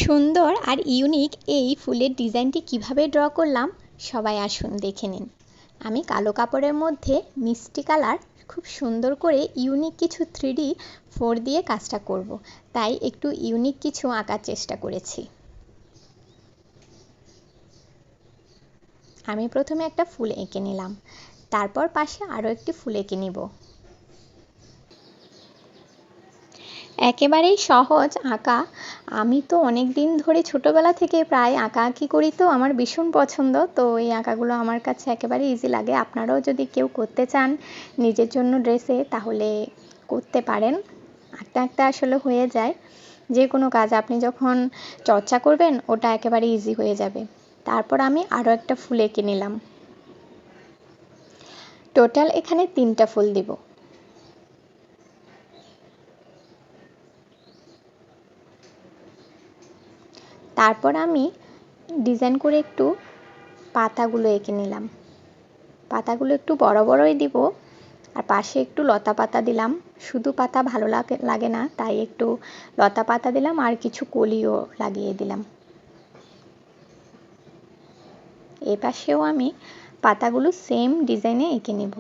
সুন্দর আর ইউনিক এই ফুলের ডিজাইনটি কিভাবে ড্র করলাম সবাই আসুন দেখে নিন। আমি কালো কাপড়ের মধ্যে মিষ্টি কালার খুব সুন্দর করে ইউনিক কিছু 3D 4 দিয়ে কাজটা করব, তাই একটু ইউনিক কিছু আঁকার চেষ্টা করেছি। আমি প্রথমে একটা ফুল এঁকে নিলাম, তারপর পাশে আরও একটি ফুল এঁকে নিব। একেবারেই সহজ আঁকা। আমি তো অনেক দিন ধরে ছোটোবেলা থেকে প্রায় আঁকাআঁকি করি, তো আমার ভীষণ পছন্দ। তো এই আঁকাগুলো আমার কাছে একেবারে ইজি লাগে। আপনারাও যদি কেউ করতে চান নিজের জন্য ড্রেসে, তাহলে করতে পারেন। আঁকতে আঁকতে আসলে হয়ে যায় যে কোনো কাজ, আপনি যখন চর্চা করবেন ওটা একেবারে ইজি হয়ে যাবে। তারপর আমি আরও একটা ফুল এঁকে নিলাম। টোটাল এখানে 3টা ফুল দিব। তারপর আমি ডিজাইন করে একটু পাতাগুলো এঁকে নিলাম। পাতাগুলো একটু বড় বড়ই দিব, আর পাশে একটু লতা পাতা দিলাম। শুধু পাতা ভালো লাগে না, তাই একটু লতা পাতা দিলাম আর কিছু কলিও লাগিয়ে দিলাম। এ পাশেও আমি পাতাগুলো সেম ডিজাইনে এঁকে নেব।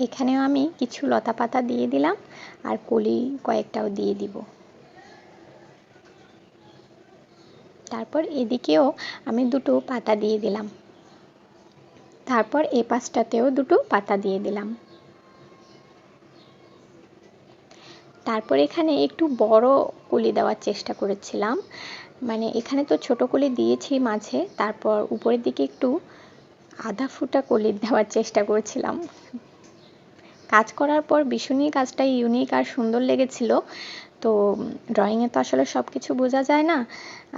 এখানেও আমি কিছু লতা পাতা দিয়ে দিলাম আর কলি কয়েকটাও দিয়ে দিব। তারপর এদিকেও আমি দুটো পাতা দিয়ে দিলাম। তারপর এই পাশটাতেও দুটো পাতা দিয়ে দিলাম। তারপর এখানে একটু বড় কলি দেওয়ার চেষ্টা করেছিলাম, মানে এখানে তো ছোট কলি দিয়েছি মাঝে, তারপর উপরের দিকে একটু আধা ফুটা কলি দেওয়ার চেষ্টা করেছিলাম। কাজ করার পর ভীষণই কাজটা ইউনিক আর সুন্দর লেগেছিল। তো ড্রয়িংয়ে তো আসলে সব কিছু বোঝা যায় না,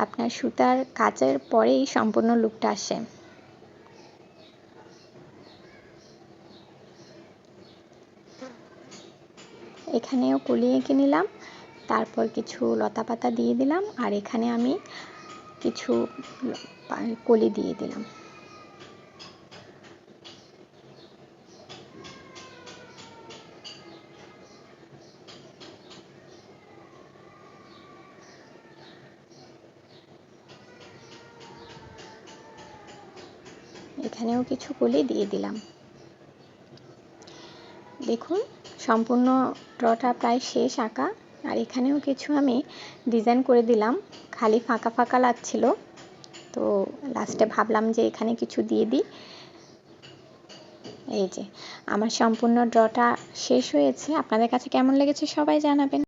আপনার সুতার কাজের পরেই সম্পূর্ণ লুকটা আসে। এখানেও কলি এঁকে নিলাম, তারপর কিছু লতা পাতা দিয়ে দিলাম, আর এখানে আমি কিছু কলি দিয়ে দিলাম। এখানেও কিছু কলি দিয়ে দিলাম। দেখুন সম্পূর্ণ ড্রটা প্রায় শেষ আঁকা, আর এখানেও কিছু আমি ডিজাইন করে দিলাম। খালি ফাঁকা ফাঁকা লাগছিল, তো লাস্টে ভাবলাম যে এখানে কিছু দিয়ে দিই। এই যে আমার সম্পূর্ণ ড্রটা শেষ হয়েছে। আপনাদের কাছে কেমন লেগেছে সবাই জানাবেন।